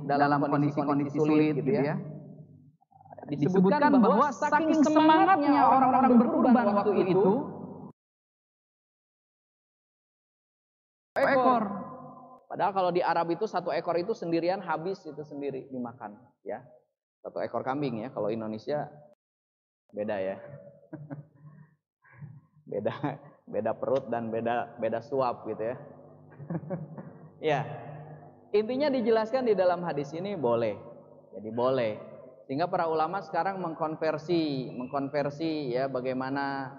dalam kondisi-kondisi sulit gitu ya. Disebutkan bahwa saking semangatnya orang-orang berkurban waktu itu, ekor. Padahal kalau di Arab itu satu ekor itu sendirian habis itu sendiri dimakan, ya. Satu ekor kambing ya. Kalau Indonesia beda ya. beda perut dan beda suap gitu ya. Ya. Intinya dijelaskan di dalam hadis ini boleh. Jadi boleh. Sehingga para ulama sekarang mengkonversi ya, bagaimana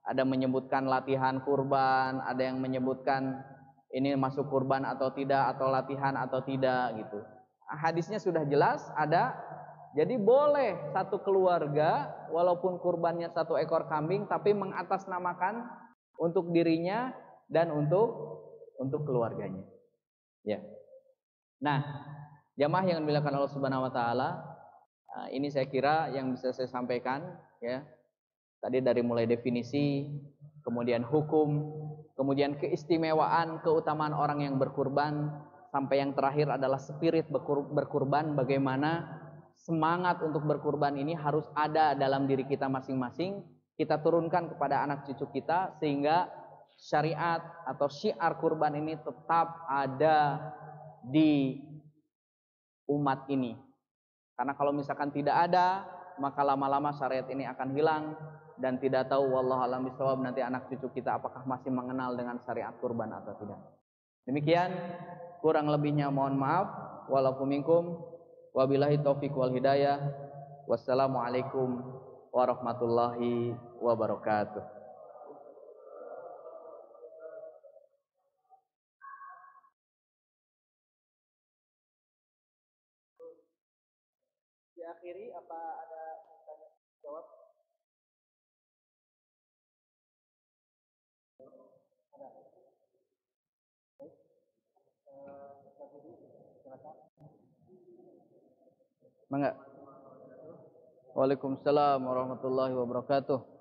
ada menyebutkan latihan kurban, ada yang menyebutkan ini masuk kurban atau tidak, atau latihan atau tidak gitu. Hadisnya sudah jelas ada. Jadi boleh satu keluarga walaupun kurbannya satu ekor kambing tapi mengatasnamakan untuk dirinya dan untuk keluarganya. Ya. Nah, jamaah yang dimuliakan Allah Subhanahu wa taala, ini saya kira yang bisa saya sampaikan ya. Tadi dari mulai definisi, kemudian hukum, kemudian keistimewaan, keutamaan orang yang berkurban, sampai yang terakhir adalah spirit berkurban, bagaimana semangat untuk berkurban ini harus ada dalam diri kita masing-masing, kita turunkan kepada anak cucu kita sehingga syariat atau syiar kurban ini tetap ada di umat ini. Karena kalau misalkan tidak ada, maka lama-lama syariat ini akan hilang dan tidak tahu wallahu a'lam bishawab nanti anak cucu kita apakah masih mengenal dengan syariat kurban atau tidak. Demikian, kurang lebihnya mohon maaf. Walakum minkum, wabillahi taufiq wal hidayah. Wassalamualaikum warahmatullahi wabarakatuh. Diakhiri apa ada tanya jawab? Ada. Mangga. Waalaikumsalam warahmatullahi wabarakatuh.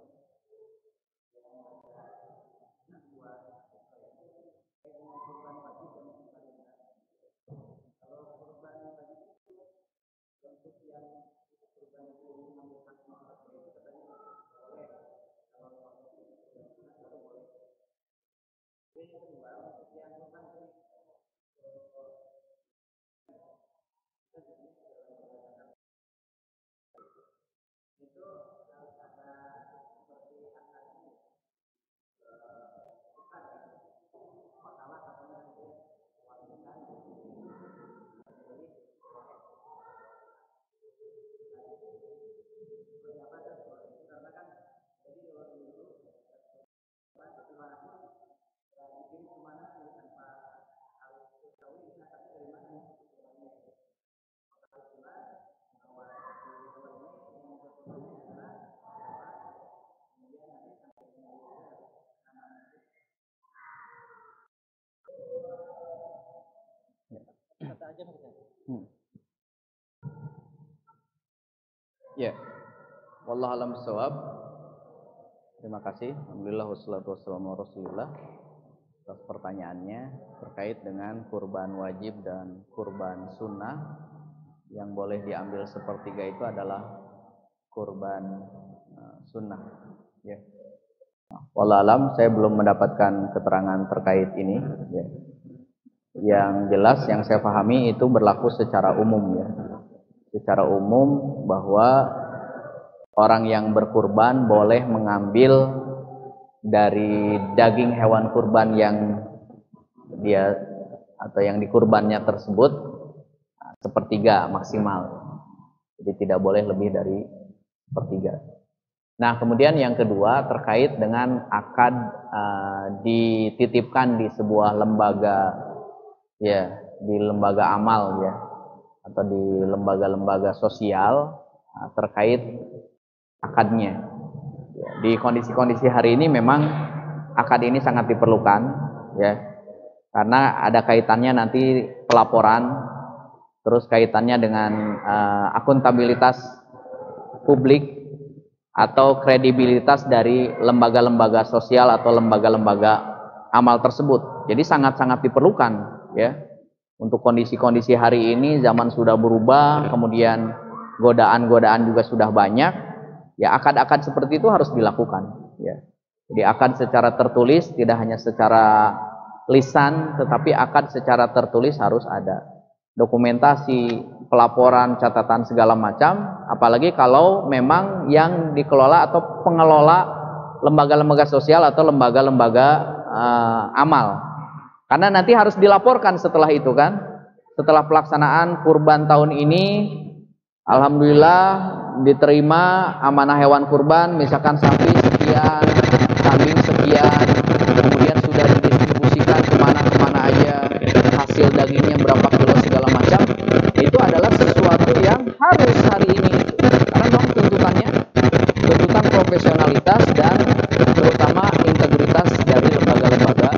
Ya, wallahu a'lam bishawab. Terima kasih. Alhamdulillah wassalatu wassalamu ala Rasulillah. Atas pertanyaannya terkait dengan kurban wajib dan kurban sunnah. Yang boleh diambil sepertiga itu adalah kurban sunnah. Ya. Wallahu a'lam, saya belum mendapatkan keterangan terkait ini. Ya. Yang jelas yang saya pahami itu berlaku secara umum ya. Secara umum bahwa orang yang berkurban boleh mengambil dari daging hewan kurban yang dia atau yang dikurbannya tersebut sepertiga maksimal. Jadi tidak boleh lebih dari sepertiga. Nah, kemudian yang kedua terkait dengan akad dititipkan di sebuah lembaga ya, di lembaga amal ya, atau di lembaga-lembaga sosial terkait akadnya. Di kondisi-kondisi hari ini memang akad ini sangat diperlukan ya, karena ada kaitannya nanti pelaporan, terus kaitannya dengan akuntabilitas publik atau kredibilitas dari lembaga-lembaga sosial atau lembaga-lembaga amal tersebut. Jadi sangat-sangat diperlukan ya. Untuk kondisi-kondisi hari ini zaman sudah berubah, kemudian godaan-godaan juga sudah banyak, ya akad-akad seperti itu harus dilakukan, ya. Jadi akad secara tertulis, tidak hanya secara lisan, tetapi akad secara tertulis harus ada. Dokumentasi, pelaporan, catatan segala macam, apalagi kalau memang yang dikelola atau pengelola lembaga-lembaga sosial atau lembaga-lembaga amal. Karena nanti harus dilaporkan setelah itu kan. Setelah pelaksanaan kurban tahun ini, alhamdulillah diterima amanah hewan kurban, misalkan sapi sekian, kambing sekian, kemudian sudah didistribusikan kemana-kemana aja, hasil dagingnya berapa kilo segala macam, itu adalah sesuatu yang harus hari ini, karena memang tuntutan profesionalitas dan terutama integritas dari lembaga-lembaga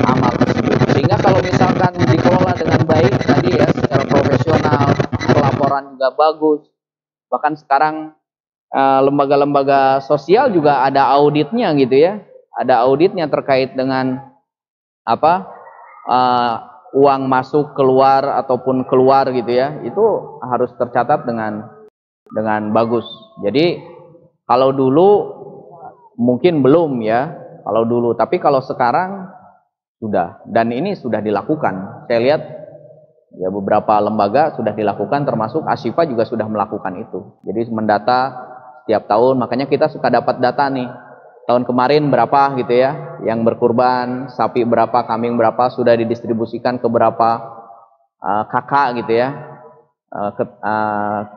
amal tersebut. Sehingga kalau misalkan dikelola dengan baik tadi ya, secara profesional, pelaporan juga bagus, bahkan sekarang lembaga-lembaga sosial juga ada auditnya gitu ya, ada auditnya terkait dengan apa uang masuk keluar ataupun keluar gitu ya, itu harus tercatat dengan bagus. Jadi kalau dulu mungkin belum ya, kalau dulu, tapi kalau sekarang sudah, dan ini sudah dilakukan. Saya lihat ya beberapa lembaga sudah dilakukan, termasuk Ashifa juga sudah melakukan itu. Jadi mendata setiap tahun, makanya kita suka dapat data nih. Tahun kemarin berapa gitu ya, yang berkurban, sapi berapa, kambing berapa, sudah didistribusikan ke berapa kakak gitu ya,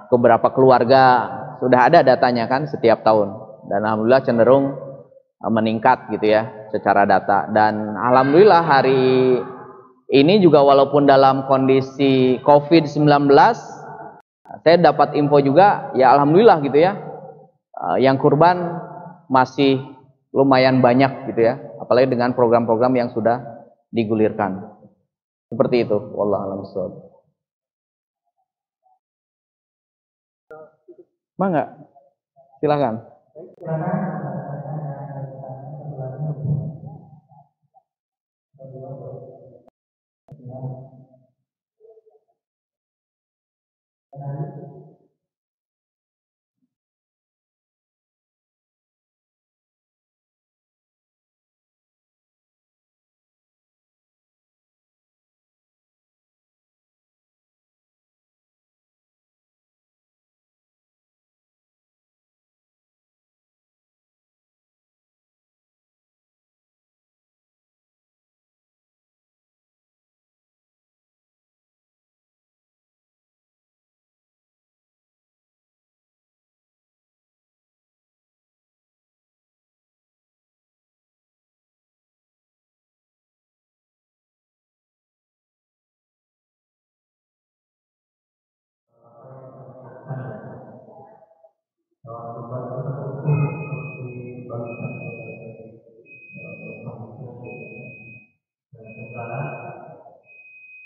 ke berapa keluarga, sudah ada datanya kan setiap tahun. Dan alhamdulillah cenderung meningkat gitu ya secara data. Dan alhamdulillah hari ini juga walaupun dalam kondisi COVID-19, saya dapat info juga ya alhamdulillah gitu ya, yang kurban masih lumayan banyak gitu ya, apalagi dengan program-program yang sudah digulirkan. Seperti itu, wallahu a'lam bishawab. Mangga, silakan.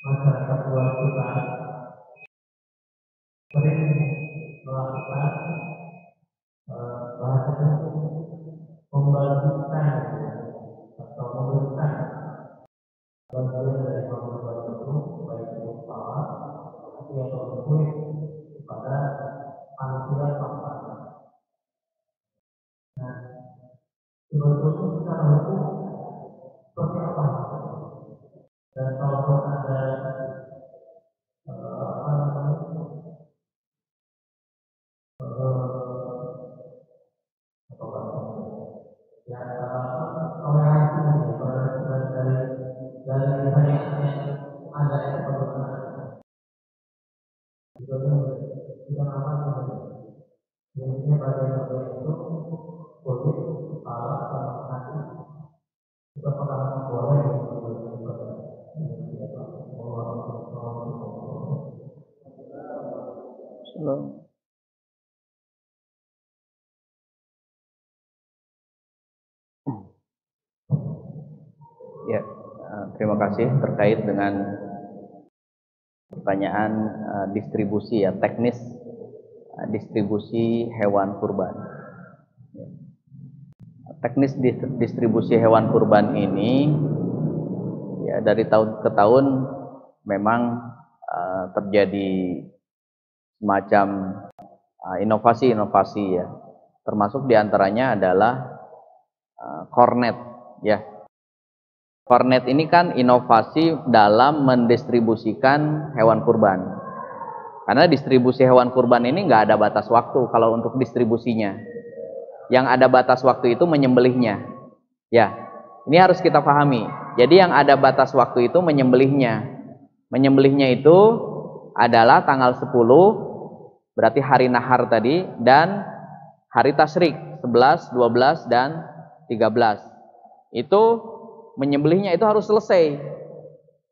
Masyarakat luar kita sering melakukan bahasanya membagikan atau memberikan bagian dari korban itu, baik itu kepala atau kulit kepada manusia tanpa. Nah, sebetulnya secara hukum seperti apa? Dan kalaupun ada Ya, terima kasih terkait dengan pertanyaan distribusi ya, teknis distribusi hewan kurban. Teknis distribusi hewan kurban ini ya dari tahun ke tahun memang terjadi semacam inovasi-inovasi ya. Termasuk diantaranya adalah kornet ya. Kornet ini kan inovasi dalam mendistribusikan hewan kurban. Karena distribusi hewan kurban ini nggak ada batas waktu kalau untuk distribusinya. Yang ada batas waktu itu menyembelihnya. Ya, ini harus kita pahami. Jadi yang ada batas waktu itu menyembelihnya. Menyembelihnya itu adalah tanggal 10, berarti hari nahar tadi, dan hari tasyrik 11, 12, dan 13. Itu menyembelihnya itu harus selesai.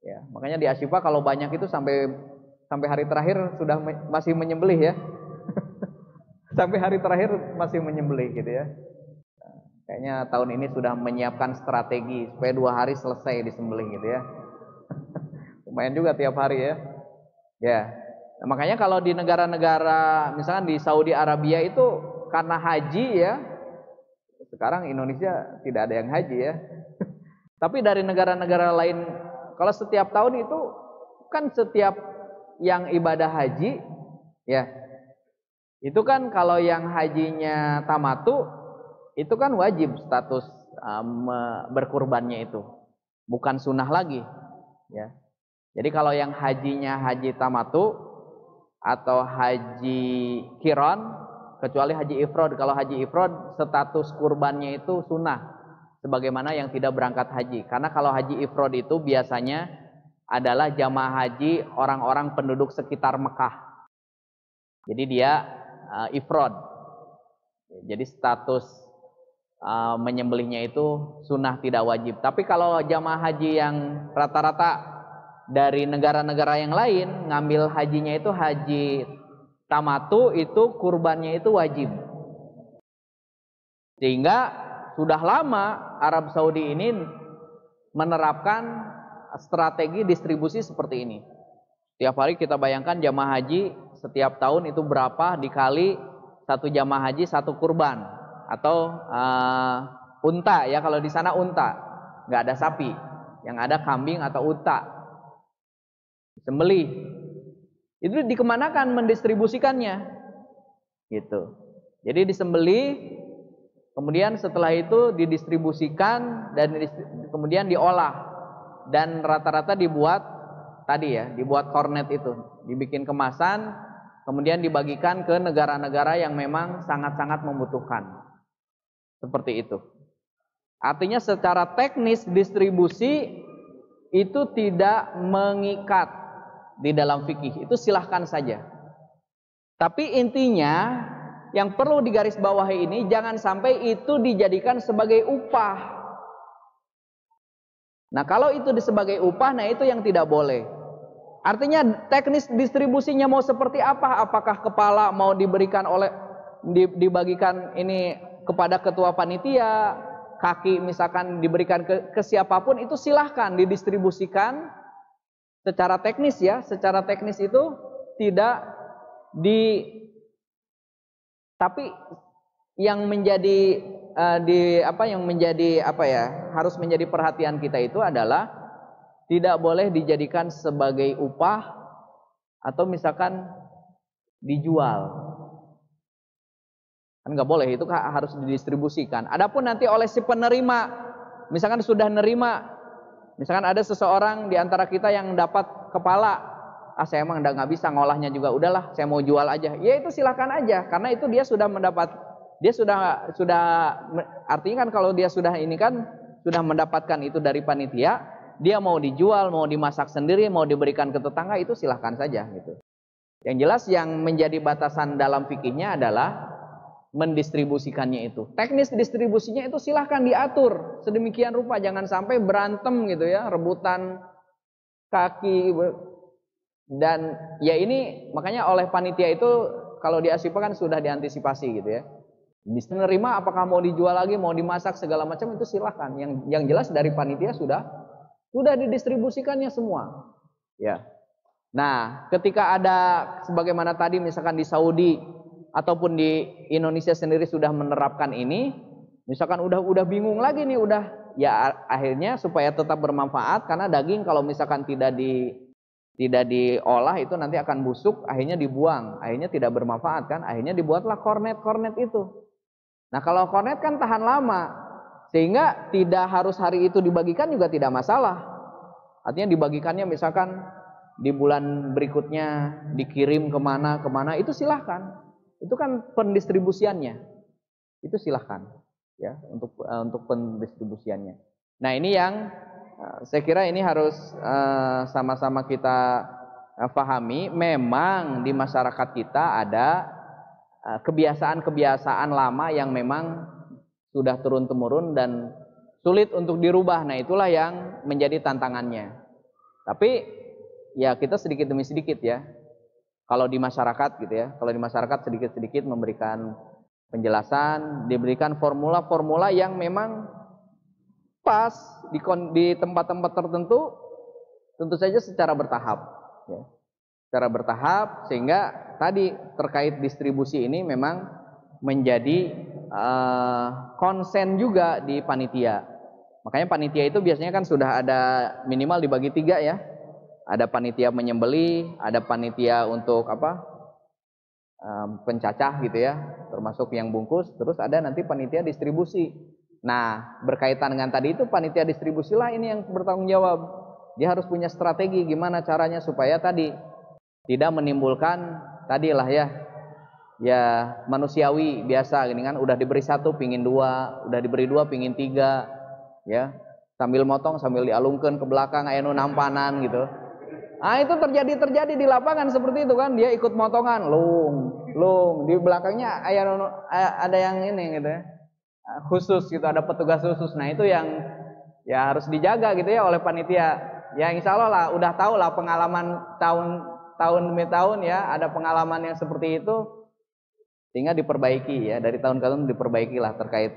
Ya, makanya di Asyifa kalau banyak itu sampai hari terakhir sudah masih menyembelih ya. Sampai hari terakhir masih menyembelih gitu ya. Kayaknya tahun ini sudah menyiapkan strategi supaya 2 hari selesai disembelih gitu ya. Lumayan juga tiap hari ya. Ya. Nah, makanya kalau di negara-negara misalkan di Saudi Arabia itu karena haji ya. Sekarang Indonesia tidak ada yang haji ya. Tapi dari negara-negara lain kalau setiap tahun itu kan setiap yang ibadah haji ya. Itu kan kalau yang hajinya tamatu itu kan wajib status berkurbannya itu. Bukan sunnah lagi ya. Jadi kalau yang hajinya haji tamatu atau haji kiron, kecuali haji ifrod. Kalau haji ifrod status kurbannya itu sunnah, sebagaimana yang tidak berangkat haji. Karena kalau haji ifrod itu biasanya adalah jamaah haji orang-orang penduduk sekitar Mekah. Jadi dia ifrod. Jadi status menyembelihnya itu sunnah tidak wajib. Tapi kalau jamaah haji yang rata-rata dari negara-negara yang lain ngambil hajinya itu haji tamatu, itu kurbannya itu wajib. Sehingga sudah lama Arab Saudi ini menerapkan strategi distribusi seperti ini. Setiap hari kita bayangkan jamaah haji setiap tahun itu berapa dikali satu jamaah haji satu kurban atau unta ya, kalau di sana unta, nggak ada sapi, yang ada kambing atau unta. Sembelih itu dikemanakan mendistribusikannya gitu. Jadi disembelih, kemudian setelah itu didistribusikan dan kemudian diolah, dan rata-rata dibuat tadi ya, dibuat kornet itu, dibikin kemasan, kemudian dibagikan ke negara-negara yang memang sangat-sangat membutuhkan. Seperti itu. Artinya secara teknis distribusi itu tidak mengikat di dalam fikih, itu silahkan saja. Tapi intinya yang perlu digarisbawahi ini, jangan sampai itu dijadikan sebagai upah. Nah kalau itu sebagai upah, nah itu yang tidak boleh. Artinya teknis distribusinya mau seperti apa? Apakah kepala mau diberikan dibagikan ini kepada ketua panitia, kaki misalkan diberikan ke siapapun, itu silahkan didistribusikan. Secara teknis ya, secara teknis itu tidak tapi yang menjadi harus menjadi perhatian kita itu adalah tidak boleh dijadikan sebagai upah atau misalkan dijual. Kan nggak boleh, itu harus didistribusikan. Adapun nanti oleh si penerima, misalkan sudah nerima, misalkan ada seseorang di antara kita yang dapat kepala, saya emang nggak bisa ngolahnya juga, udahlah saya mau jual aja. Ya itu silakan aja, karena itu dia sudah mendapat, dia sudah artinya kan kalau dia sudah ini kan sudah mendapatkan itu dari panitia, dia mau dijual, mau dimasak sendiri, mau diberikan ke tetangga, itu silahkan saja gitu. Yang jelas yang menjadi batasan dalam fikihnya adalah mendistribusikannya itu. Teknis distribusinya itu silahkan diatur sedemikian rupa, jangan sampai berantem gitu ya, rebutan kaki. Dan ya ini makanya oleh panitia itu kalau di Asyifa kan sudah diantisipasi gitu ya. Bisa nerima apakah mau dijual lagi, mau dimasak segala macam, itu silahkan. Yang jelas dari panitia sudah didistribusikannya semua. Ya. Nah, ketika ada sebagaimana tadi misalkan di Saudi ataupun di Indonesia sendiri sudah menerapkan ini, misalkan udah bingung lagi nih, ya akhirnya supaya tetap bermanfaat, karena daging kalau misalkan tidak tidak diolah itu nanti akan busuk, akhirnya dibuang, akhirnya tidak bermanfaat kan, akhirnya dibuatlah kornet itu. Nah kalau kornet kan tahan lama, sehingga tidak harus hari itu dibagikan juga tidak masalah. Artinya dibagikannya misalkan di bulan berikutnya dikirim kemana itu silahkan, itu kan pendistribusiannya, itu silahkan ya untuk pendistribusiannya. Nah ini yang saya kira ini harus sama-sama kita pahami. Memang di masyarakat kita ada kebiasaan-kebiasaan lama yang memang sudah turun-temurun dan sulit untuk dirubah. Nah itulah yang menjadi tantangannya. Tapi ya kita sedikit demi sedikit ya. Kalau di masyarakat gitu ya, kalau di masyarakat sedikit-sedikit memberikan penjelasan, diberikan formula-formula yang memang pas di tempat-tempat tertentu, tentu saja secara bertahap ya. Secara bertahap sehingga tadi terkait distribusi ini memang menjadi konsen juga di panitia. Makanya panitia itu biasanya kan sudah ada minimal dibagi 3 ya. Ada panitia menyembelih, ada panitia untuk pencacah gitu ya, termasuk yang bungkus, terus ada nanti panitia distribusi. Nah, berkaitan dengan tadi itu panitia distribusilah ini yang bertanggung jawab. Dia harus punya strategi gimana caranya supaya tadi tidak menimbulkan tadilah ya manusiawi biasa gini kan, udah diberi 1 pingin 2, udah diberi 2 pingin 3 ya, sambil motong sambil dialungkan ke belakang aya nu nampanan gitu. Ah itu terjadi di lapangan seperti itu kan, dia ikut motongan lung di belakangnya ada yang ini gitu ya, khusus gitu, ada petugas khusus. Nah itu yang ya harus dijaga gitu ya oleh panitia. Ya insya Allah lah udah tahu lah pengalaman tahun demi tahun ya, ada pengalaman yang seperti itu sehingga diperbaiki ya, dari tahun ke tahun diperbaikilah terkait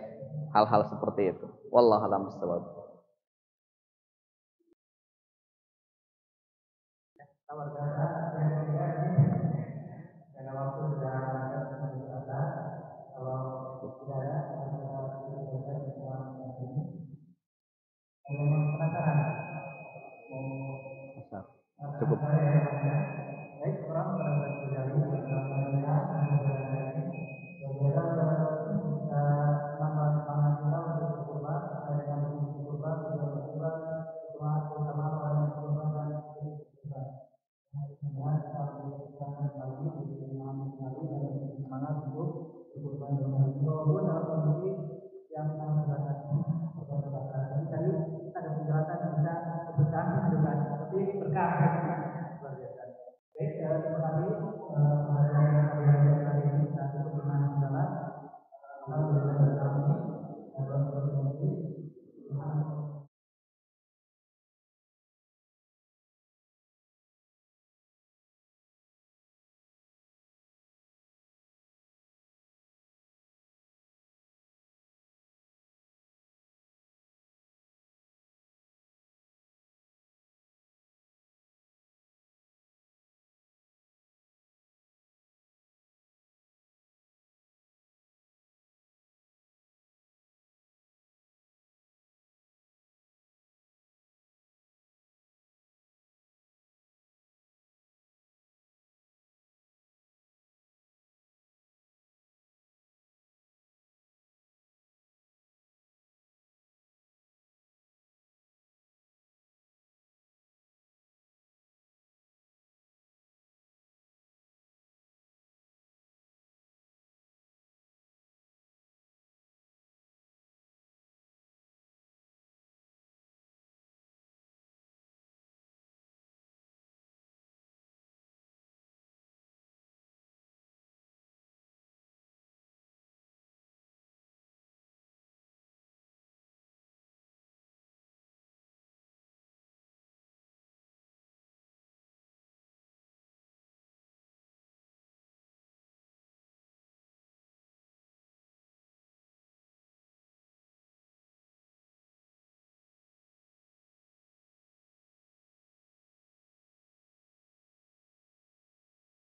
hal-hal seperti itu. Wallahu a'lam bishawab. Karena waktu sudah menjelaskan, kalau tidak ada memang penasaran Cukup. baik orang merasa terjadi tambah semangat kita untuk berkorban, ada yang berkorban, juga berkorban, semangat bersama orang yang berkorban dan berkorban. Semangat kami semangat untuk berkorban walaupun dalam kondisi yang sangat terbatas. Tadi ada penjelasan yang bisa sebutkan, tapi berkah